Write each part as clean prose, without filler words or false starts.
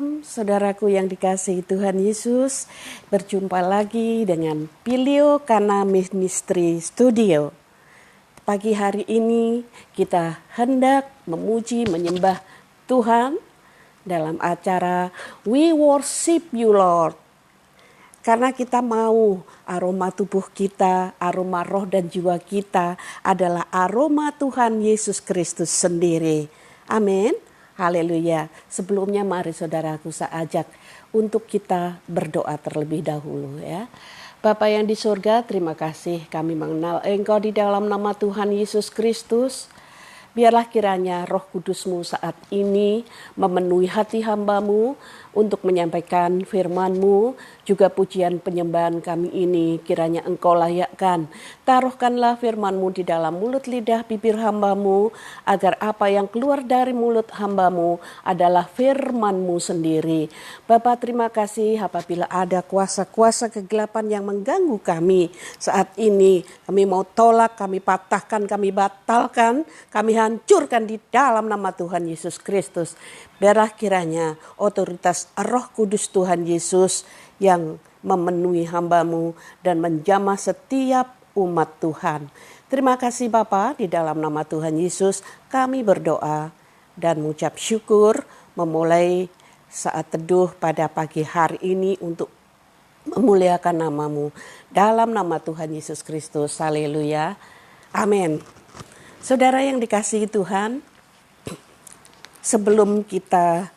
Shalom, saudaraku yang dikasihi Tuhan Yesus. Berjumpa lagi dengan Pilio Kana Ministry Studio. Pagi hari ini kita hendak memuji, menyembah Tuhan dalam acara We Worship You Lord. Karena kita mau aroma tubuh kita, aroma roh dan jiwa kita adalah aroma Tuhan Yesus Kristus sendiri. Amin. Haleluya. Sebelumnya mari saudaraku saya ajak untuk kita berdoa terlebih dahulu ya. Bapa yang di surga, terima kasih kami mengenal Engkau di dalam nama Tuhan Yesus Kristus. Biarlah kiranya Roh Kudus-Mu saat ini memenuhi hati hamba-Mu untuk menyampaikan firman-Mu, juga pujian penyembahan kami ini kiranya Engkau layakkan. Taruhkanlah firman-Mu di dalam mulut lidah bibir hamba-Mu, agar apa yang keluar dari mulut hamba-Mu adalah firman-Mu sendiri. Bapa, terima kasih apabila ada kuasa-kuasa kegelapan yang mengganggu kami saat ini. Kami mau tolak, kami patahkan, kami batalkan, kami hancurkan di dalam nama Tuhan Yesus Kristus. Biarlah kiranya otoritas Roh Kudus Tuhan Yesus yang memenuhi hamba-Mu dan menjamah setiap umat Tuhan. Terima kasih Bapa, di dalam nama Tuhan Yesus kami berdoa dan mengucap syukur memulai saat teduh pada pagi hari ini untuk memuliakan nama-Mu. Dalam nama Tuhan Yesus Kristus, haleluya, amin. Saudara yang dikasihi Tuhan, sebelum kita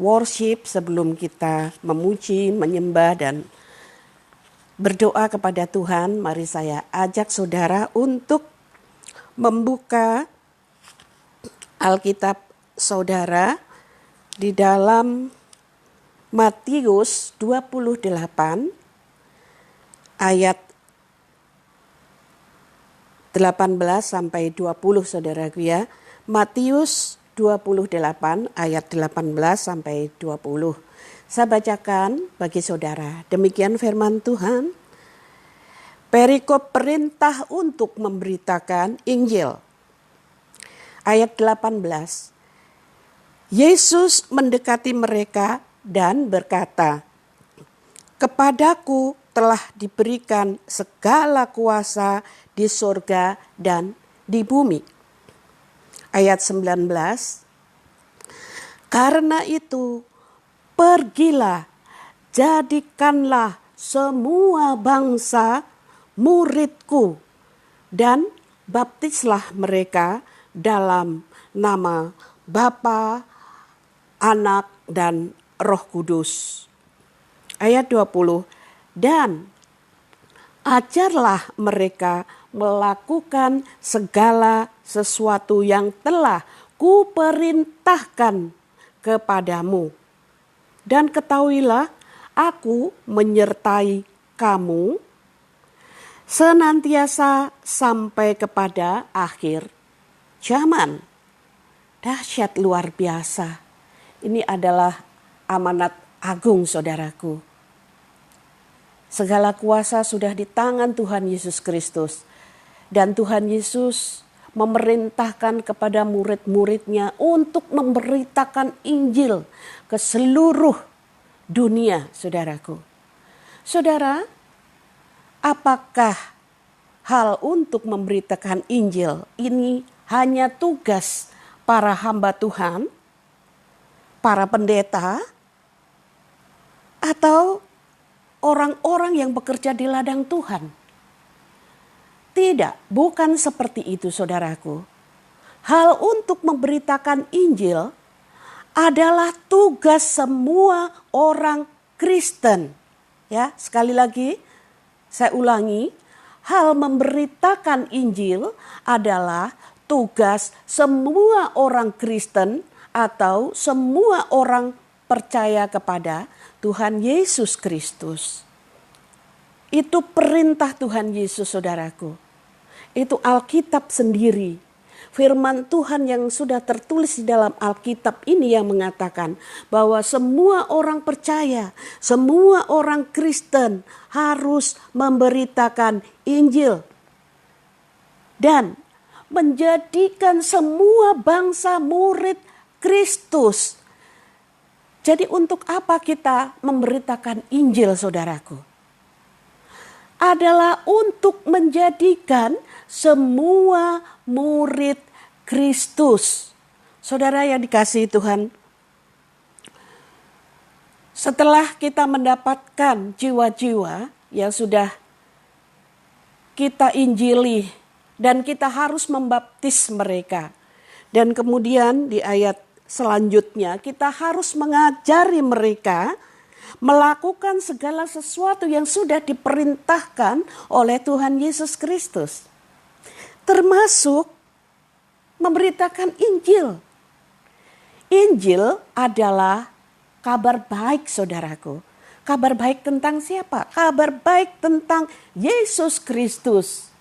worship, sebelum kita memuji, menyembah dan berdoa kepada Tuhan, mari saya ajak saudara untuk membuka Alkitab saudara di dalam Matius 28 ayat 18 sampai 20 saudaraku ya. Matius 28 ayat 18 sampai 20. Saya bacakan bagi saudara. Demikian firman Tuhan. Perikop perintah untuk memberitakan Injil. Ayat 18. Yesus mendekati mereka dan berkata, "Kepadaku telah diberikan segala kuasa di surga dan di bumi." Ayat 19. Karena itu, pergilah, jadikanlah semua bangsa muridku dan baptislah mereka dalam nama Bapa, Anak, dan Roh Kudus. Ayat 20. Dan ajarlah mereka melakukan segala sesuatu yang telah kuperintahkan kepadamu. Dan ketahuilah, aku menyertai kamu senantiasa sampai kepada akhir zaman. Dahsyat luar biasa. Ini adalah amanat agung saudaraku. Segala kuasa sudah di tangan Tuhan Yesus Kristus. Dan Tuhan Yesus memerintahkan kepada murid-muridnya untuk memberitakan Injil ke seluruh dunia, saudaraku. Saudara, apakah hal untuk memberitakan Injil ini hanya tugas para hamba Tuhan, para pendeta, atau orang-orang yang bekerja di ladang Tuhan? Tidak, bukan seperti itu saudaraku. Hal untuk memberitakan Injil adalah tugas semua orang Kristen. Ya, sekali lagi saya ulangi, hal memberitakan Injil adalah tugas semua orang Kristen atau semua orang percaya kepada Tuhan Yesus Kristus. Itu perintah Tuhan Yesus saudaraku. Itu Alkitab sendiri. Firman Tuhan yang sudah tertulis di dalam Alkitab ini yang mengatakan bahwa semua orang percaya, semua orang Kristen harus memberitakan Injil. Dan menjadikan semua bangsa murid Kristus. Jadi untuk apa kita memberitakan Injil, saudaraku? Adalah untuk menjadikan semua murid Kristus. Saudara yang dikasihi Tuhan, setelah kita mendapatkan jiwa-jiwa yang sudah kita injili dan kita harus membaptis mereka. Dan kemudian di ayat selanjutnya kita harus mengajari mereka melakukan segala sesuatu yang sudah diperintahkan oleh Tuhan Yesus Kristus. Termasuk memberitakan Injil. Injil adalah kabar baik, saudaraku. Kabar baik tentang siapa? Kabar baik tentang Yesus Kristus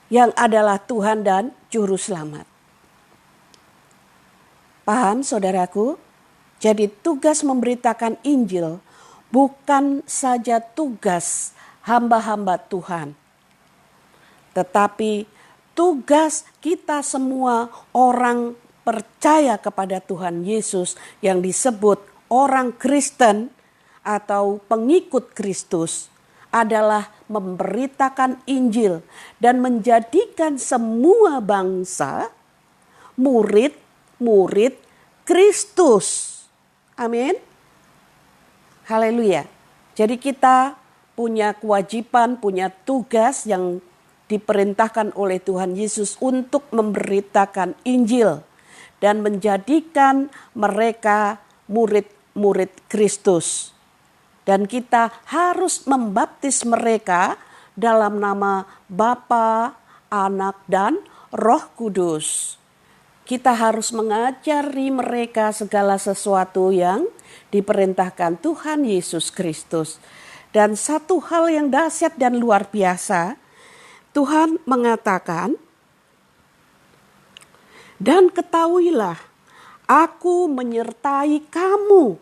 yang adalah Tuhan dan Juru Selamat. Paham, saudaraku? Jadi tugas memberitakan Injil bukan saja tugas hamba-hamba Tuhan, tetapi tugas kita semua orang percaya kepada Tuhan Yesus yang disebut orang Kristen atau pengikut Kristus adalah memberitakan Injil dan menjadikan semua bangsa murid-murid Kristus. Amin. Haleluya. Jadi kita punya kewajiban, punya tugas yang diperintahkan oleh Tuhan Yesus untuk memberitakan Injil dan menjadikan mereka murid-murid Kristus. Dan kita harus membaptis mereka dalam nama Bapa, Anak, dan Roh Kudus. Kita harus mengajari mereka segala sesuatu yang diperintahkan Tuhan Yesus Kristus. Dan satu hal yang dahsyat dan luar biasa, Tuhan mengatakan, "Dan ketahuilah, aku menyertai kamu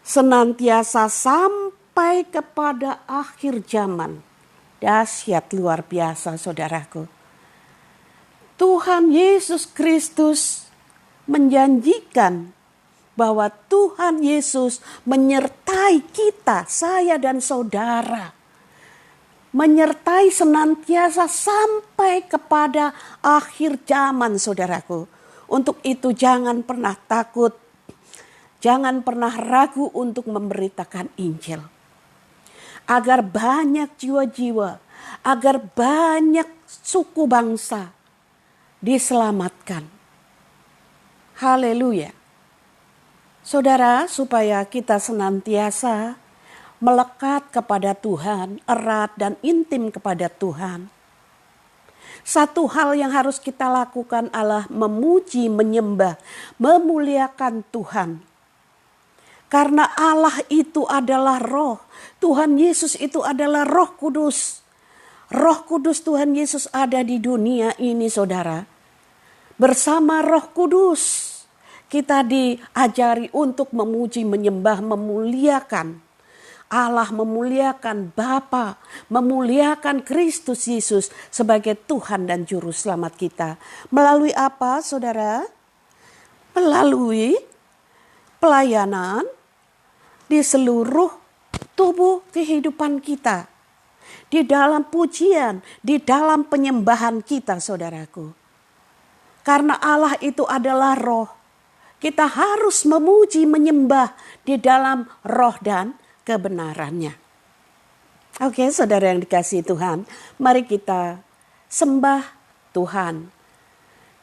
senantiasa sampai kepada akhir zaman." Dahsyat luar biasa, saudaraku. Tuhan Yesus Kristus menjanjikan bahwa Tuhan Yesus menyertai kita, saya dan saudara. Menyertai senantiasa sampai kepada akhir zaman, saudaraku. Untuk itu jangan pernah takut, jangan pernah ragu untuk memberitakan Injil. Agar banyak jiwa-jiwa, agar banyak suku bangsa diselamatkan. Haleluya. Saudara, supaya kita senantiasa melekat kepada Tuhan, erat dan intim kepada Tuhan. Satu hal yang harus kita lakukan adalah memuji, menyembah, memuliakan Tuhan. Karena Allah itu adalah Roh. Tuhan Yesus itu adalah Roh Kudus. Roh Kudus Tuhan Yesus ada di dunia ini, saudara. Bersama Roh Kudus kita diajari untuk memuji, menyembah, memuliakan Allah, memuliakan Bapa, memuliakan Kristus Yesus sebagai Tuhan dan Juru Selamat kita. Melalui apa, saudara? Melalui pelayanan di seluruh tubuh kehidupan kita. Di dalam pujian, di dalam penyembahan kita, saudaraku. Karena Allah itu adalah Roh. Kita harus memuji, menyembah di dalam roh dan kebenarannya. Oke, saudara yang dikasihi Tuhan, mari kita sembah Tuhan.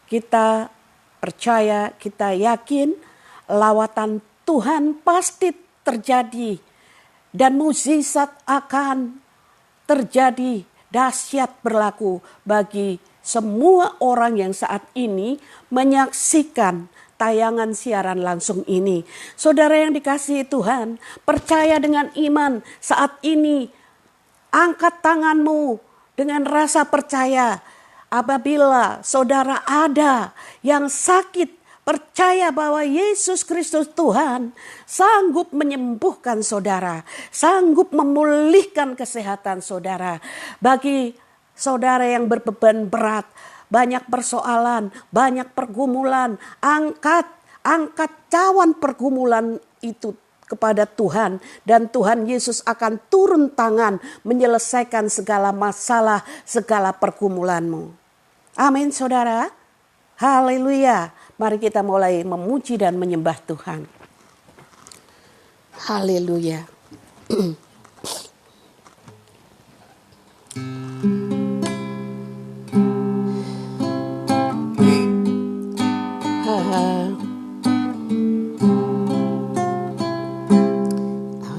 Kita percaya, kita yakin lawatan Tuhan pasti terjadi dan mukjizat akan terjadi, dahsyat berlaku bagi semua orang yang saat ini menyaksikan tayangan siaran langsung ini. Saudara yang dikasihi Tuhan, percaya dengan iman saat ini. Angkat tanganmu dengan rasa percaya. Apabila saudara ada yang sakit, percaya bahwa Yesus Kristus Tuhan sanggup menyembuhkan saudara, sanggup memulihkan kesehatan saudara. Bagi saudara yang berbeban berat, banyak persoalan, banyak pergumulan, angkat angkat cawan pergumulan itu kepada Tuhan, dan Tuhan Yesus akan turun tangan menyelesaikan segala masalah, segala pergumulanmu. Amin, saudara. Haleluya. Mari kita mulai memuji dan menyembah Tuhan. Haleluya.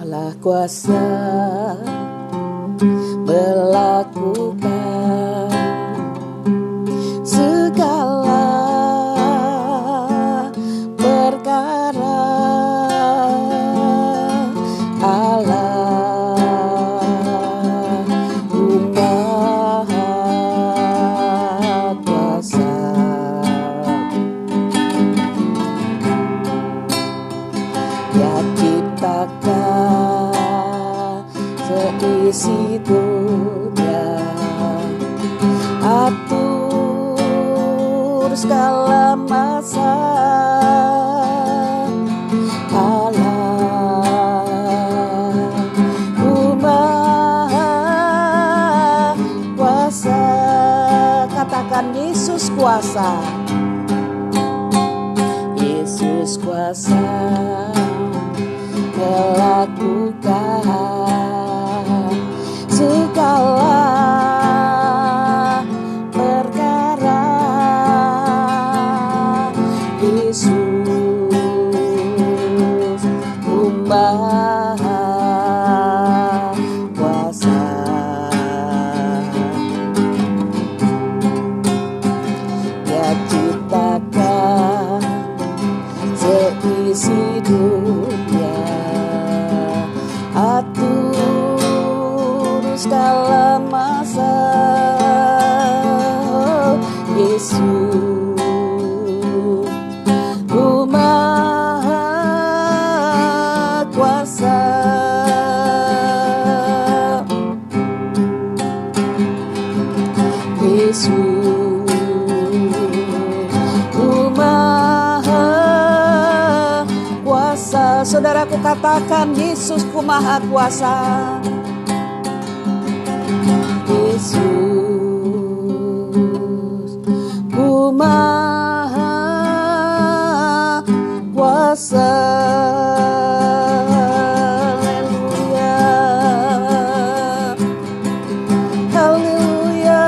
Allah kuasa melakukan segala perkara. Seisi dunia, atur segala masa. Allah Maha Kuasa. Katakan Yesus kuasa. Yesus kuasa melakukan segala perkara. Yesus Maha Kuasa. Dia ciptakan seisi dunia, atur segala masa. Yesus Maha Kuasa. Yesus Maha Kuasa. Saudaraku, katakan Yesusku Maha Kuasa. Yesus Maha Kuasa. Haleluya. Haleluya.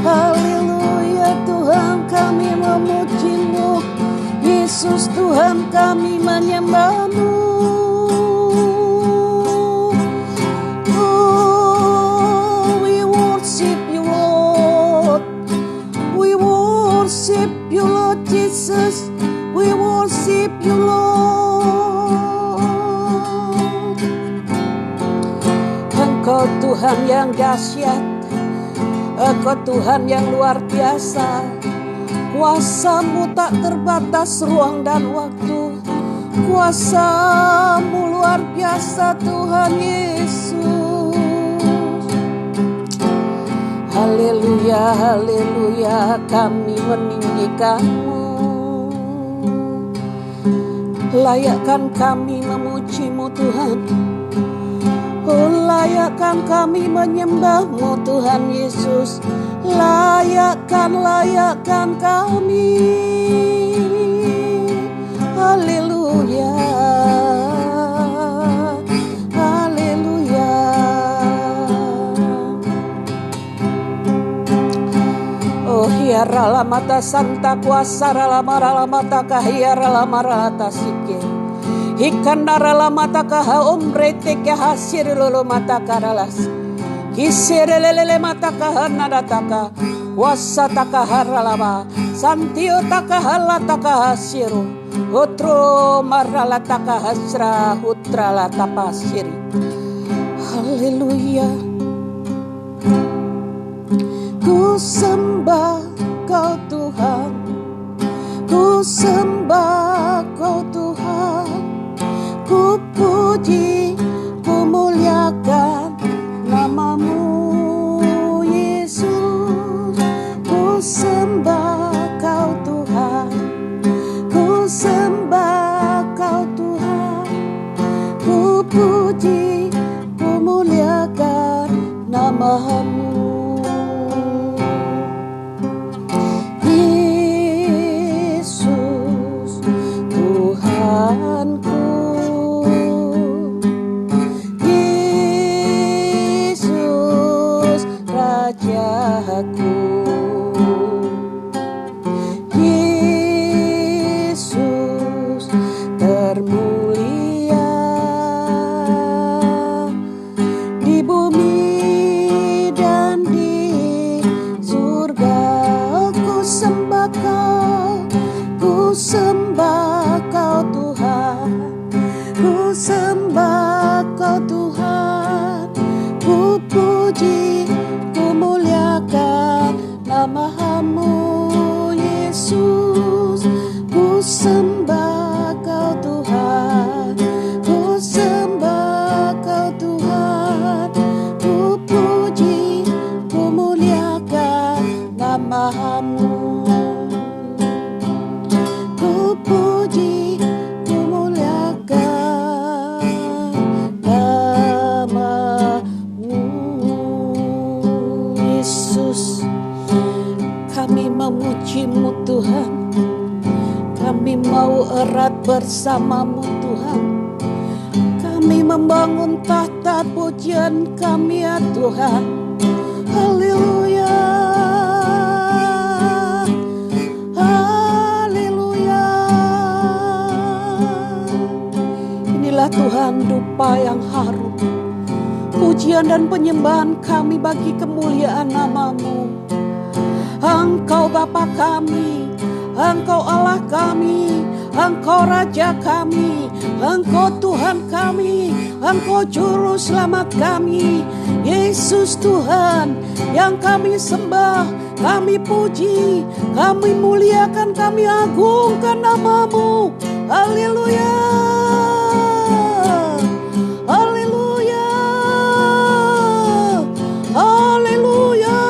Haleluya. Tuhan, kami memuji-Mu. Yesus, Tuhan, kami menyembah-Mu. Jesus, we worship you, Lord. Engkau Tuhan yang dahsyat, Engkau Tuhan yang luar biasa. Kuasa-Mu tak terbatas ruang dan waktu. Kuasa-Mu luar biasa, Tuhan Yesus. Haleluya, haleluya, kami meninggikan-Mu. Layakkan kami memuji-Mu, Tuhan. Oh, layakkan kami menyembah-Mu, Tuhan Yesus. Layakkan kami. Haleluya. Haleluya. Oh, hiara la mata santa kuasa la mata kahiara la marata sike. Hikandara la mata kaha ombrete ke hasir lolo mata karalas. Hiserelele mata kaha nadataka. Wasa takahara lama. Santio takahala takahasiru. Otro marala takahasra hutrala tapasiri. Haleluya. Ku sembah Kau Tuhan, ku sembah Kau Tuhan, ku puji, ku muliakan nama-Mu Yesus. Ku sembah sembah Kau Tuhan, ku sembah Kau Tuhan, ku puji, ku muliakan nama-Mu Yesus. Ku sembah Kau Tuhan, ku sembah Kau Tuhan, ku puji, ku muliakan nama-Mu. Ku puji, ku muliakan nama-Mu Yesus. Kami memuji-Mu Tuhan, kami mau erat bersama-Mu Tuhan. Kami membangun tahta pujian kami ya Tuhan. Haleluya, haleluya. Inilah Tuhan dupa yang harum, pujian dan penyembahan kami bagi kemuliaan nama-Mu. Engkau Bapa kami, Engkau Allah kami, Engkau Raja kami, Engkau Tuhan kami, Engkau Juru Selamat kami. Yesus Tuhan yang kami sembah, kami puji, kami muliakan, kami agungkan nama-Mu. Haleluya, haleluya, haleluya.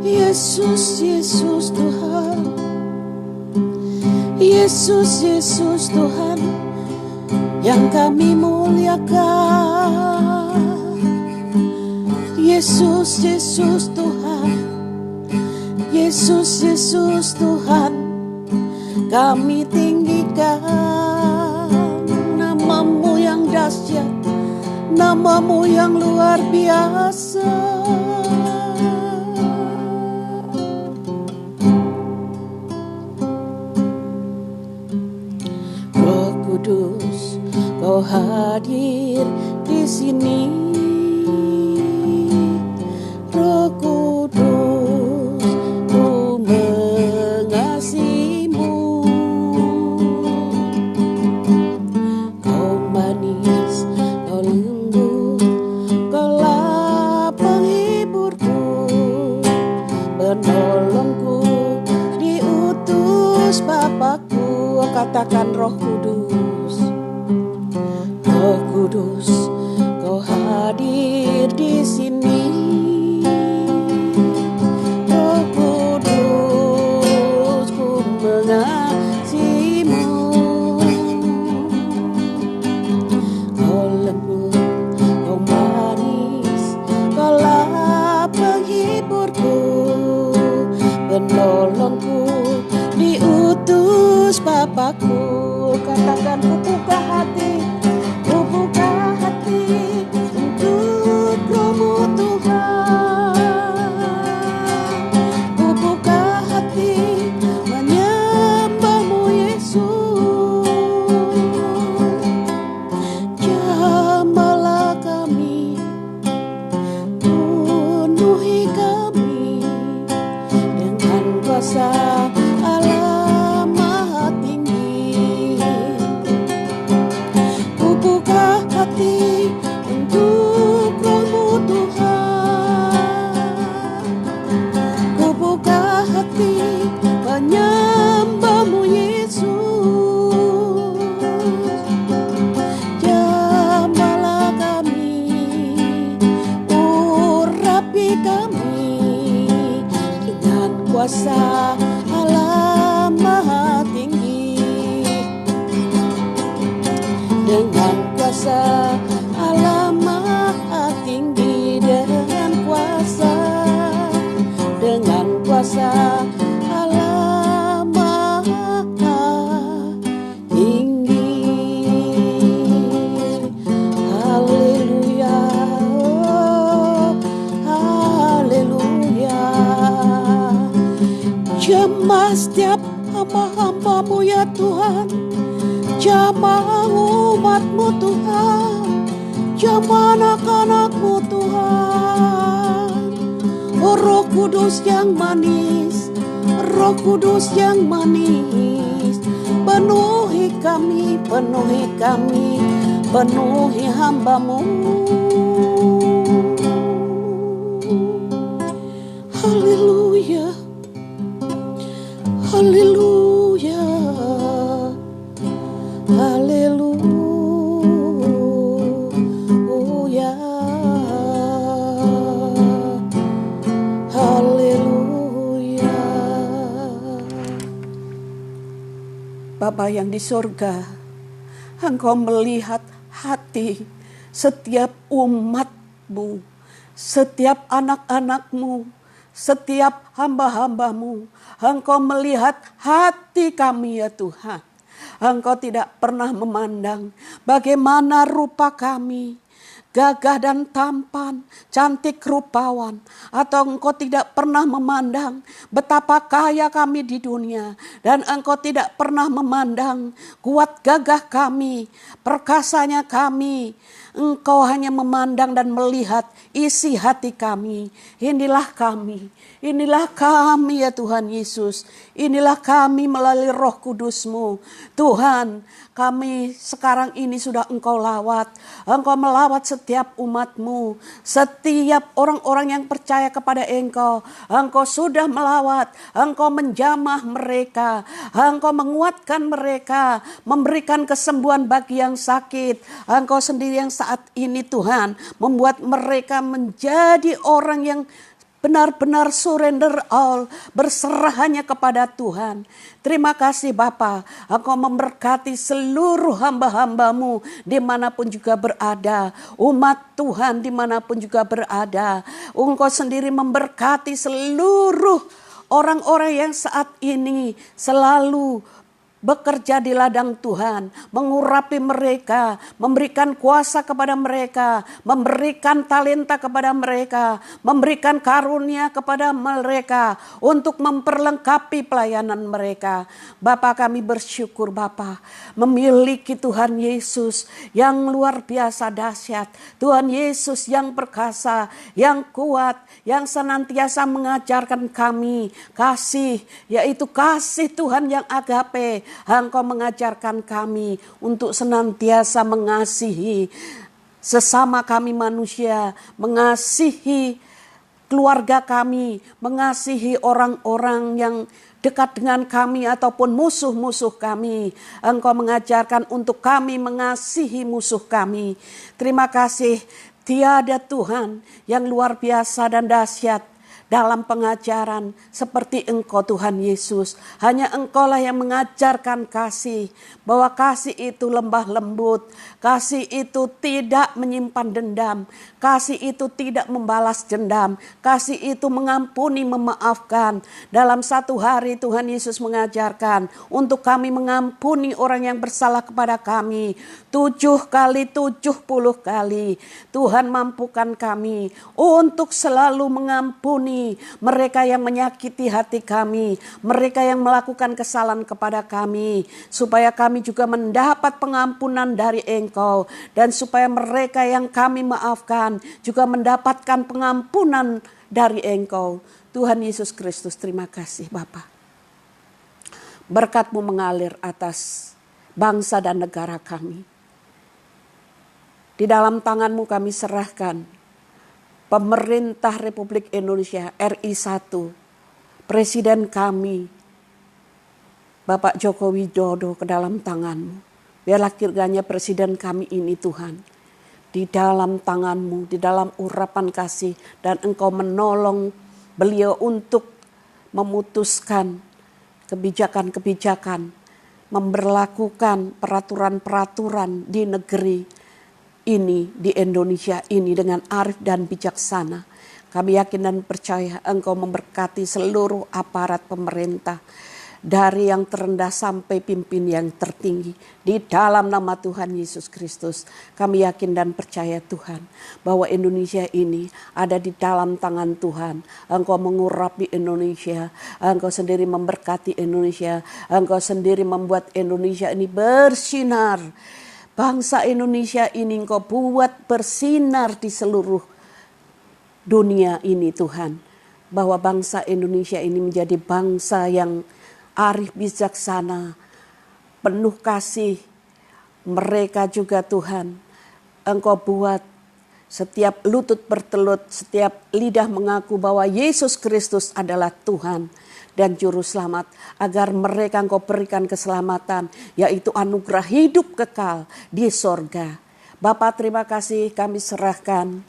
Yesus, Yesus Tuhan, Yesus, Yesus Tuhan yang kami muliakan. Yesus, Yesus Tuhan, Yesus, Yesus Tuhan kami tinggikan. Nama-Mu yang dahsyat, nama-Mu yang luar biasa. Kudus, Kau hadir di sini. Roh Kudus, ku mengasihi-Mu. Kau manis, Kau lembut, Kaulah penghiburku, penolongku, diutus Bapakku. Katakan Roh Kudus, Roh Kudus, Kau hadir di sini. Roh Kudus, ku mengasihi-Mu. Kau lembut, Kau manis, Kaulah penghiburku, penolongku, diutus Bapakku. Katakan ku buka hati, ku buka hati untuk Roh-Mu Tuhan. Ku buka hati menyembah-Mu Yesus. Jamahlah kami, penuhi kami dengan kuasa Allah Maha Tinggi. Ku buka hati untuk Roh-Mu Tuhan. Ku buka hati menyembah-Mu Yesus. Jamahlah kami, urapi kami dengan kuasa Allah Maha Tinggi. Dengan kuasa Allah Maha Tinggi, dengan kuasa Allah Maha Tinggi. Haleluya, oh, haleluya. Jamah setiap hamba-hamba-Mu ya Tuhan, jamah umat-Mu Tuhan, jamah anak-anak-Mu Tuhan. Oh Roh Kudus yang manis, Roh Kudus yang manis, penuhi kami, penuhi kami, penuhi hamba-Mu. Haleluya, haleluya, haleluya, haleluya. Bapa yang di surga, Engkau melihat hati setiap umat-Mu, setiap anak-anak-Mu, setiap hamba-hamba-Mu. Engkau melihat hati kami ya Tuhan. Engkau tidak pernah memandang bagaimana rupa kami, gagah dan tampan, cantik rupawan. Atau Engkau tidak pernah memandang betapa kaya kami di dunia. Dan Engkau tidak pernah memandang kuat gagah kami, perkasanya kami. Engkau hanya memandang dan melihat isi hati kami. Inilah kami ya Tuhan Yesus. Inilah kami melalui Roh Kudus-Mu. Tuhan, kami sekarang ini sudah Engkau lawat. Engkau melawat setiap umat-Mu, setiap orang-orang yang percaya kepada Engkau. Engkau sudah melawat, Engkau menjamah mereka, Engkau menguatkan mereka, memberikan kesembuhan bagi yang sakit. Engkau sendiri yang saat ini Tuhan membuat mereka menjadi orang yang benar-benar surrender all, berserah hanya kepada Tuhan. Terima kasih Bapa, Engkau memberkati seluruh hamba-hamba-Mu dimanapun juga berada. Umat Tuhan dimanapun juga berada. Engkau sendiri memberkati seluruh orang-orang yang saat ini selalu bekerja di ladang Tuhan, mengurapi mereka, memberikan kuasa kepada mereka, memberikan talenta kepada mereka, memberikan karunia kepada mereka untuk memperlengkapi pelayanan mereka. Bapa, kami bersyukur Bapa, memiliki Tuhan Yesus yang luar biasa dahsyat, Tuhan Yesus yang perkasa, yang kuat, yang senantiasa mengajarkan kami kasih, yaitu kasih Tuhan yang agape. Engkau mengajarkan kami untuk senantiasa mengasihi sesama kami manusia, mengasihi keluarga kami, mengasihi orang-orang yang dekat dengan kami ataupun musuh-musuh kami. Engkau mengajarkan untuk kami mengasihi musuh kami. Terima kasih, tiada Tuhan yang luar biasa dan dahsyat dalam pengajaran seperti Engkau Tuhan Yesus. Hanya Engkaulah yang mengajarkan kasih, bahwa kasih itu lembah lembut, kasih itu tidak menyimpan dendam, kasih itu tidak membalas dendam, kasih itu mengampuni, memaafkan. Dalam satu hari Tuhan Yesus mengajarkan untuk kami mengampuni orang yang bersalah kepada kami 7 kali 70 kali. Tuhan mampukan kami untuk selalu mengampuni mereka yang menyakiti hati kami, mereka yang melakukan kesalahan kepada kami, supaya kami juga mendapat pengampunan dari Engkau, dan supaya mereka yang kami maafkan juga mendapatkan pengampunan dari Engkau. Tuhan Yesus Kristus, terima kasih Bapa. Berkat-Mu mengalir atas bangsa dan negara kami. Di dalam tangan-Mu kami serahkan pemerintah Republik Indonesia RI 1, Presiden kami, Bapak Joko Widodo, ke dalam tangan-Mu. Biarlah kiranya Presiden kami ini Tuhan, di dalam tangan-Mu, di dalam urapan kasih, dan Engkau menolong beliau untuk memutuskan kebijakan-kebijakan, memberlakukan peraturan-peraturan di negeri ini, di Indonesia ini dengan arif dan bijaksana. Kami yakin dan percaya Engkau memberkati seluruh aparat pemerintah, dari yang terendah sampai pimpin yang tertinggi. Di dalam nama Tuhan Yesus Kristus, kami yakin dan percaya Tuhan, bahwa Indonesia ini ada di dalam tangan Tuhan. Engkau mengurapi Indonesia, Engkau sendiri memberkati Indonesia, Engkau sendiri membuat Indonesia ini bersinar. Bangsa Indonesia ini Engkau buat bersinar di seluruh dunia ini Tuhan. bahwa bangsa Indonesia ini menjadi bangsa yang arif bijaksana, penuh kasih. Mereka juga Tuhan, Engkau buat setiap lutut bertelut, setiap lidah mengaku bahwa Yesus Kristus adalah Tuhan dan Juru Selamat. Agar mereka Engkau berikan keselamatan, yaitu anugerah hidup kekal di sorga. Bapa, terima kasih, kami serahkan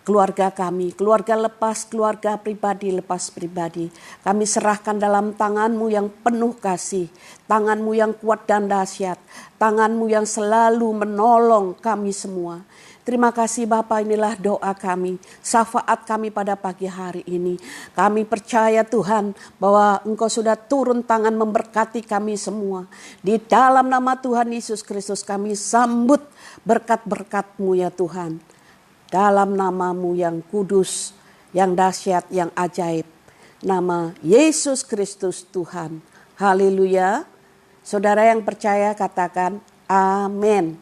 keluarga kami, keluarga lepas, keluarga pribadi lepas pribadi. Kami serahkan dalam tangan-Mu yang penuh kasih, tangan-Mu yang kuat dan dahsyat, tangan-Mu yang selalu menolong kami semua. Terima kasih Bapa, inilah doa kami, syafaat kami pada pagi hari ini. Kami percaya Tuhan bahwa Engkau sudah turun tangan memberkati kami semua. Di dalam nama Tuhan Yesus Kristus kami sambut berkat-berkat-Mu ya Tuhan. Dalam nama-Mu yang kudus, yang dahsyat, yang ajaib. Nama Yesus Kristus Tuhan. Haleluya. Saudara yang percaya katakan amin.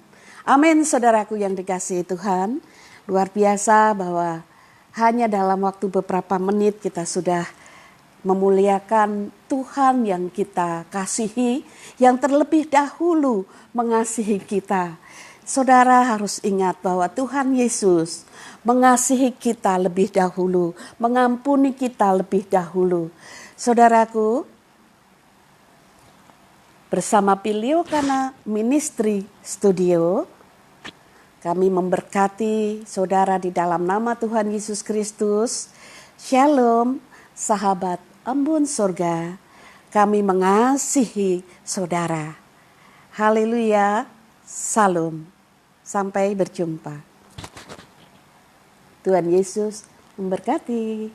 Amin saudaraku yang dikasihi Tuhan. Luar biasa bahwa hanya dalam waktu beberapa menit kita sudah memuliakan Tuhan yang kita kasihi, yang terlebih dahulu mengasihi kita. Saudara harus ingat bahwa Tuhan Yesus mengasihi kita lebih dahulu, mengampuni kita lebih dahulu. Saudaraku, bersama Pilio Kana Ministry Studio, kami memberkati saudara di dalam nama Tuhan Yesus Kristus. Shalom, sahabat embun surga. Kami mengasihi saudara. Haleluya, salam. Sampai berjumpa. Tuhan Yesus memberkati.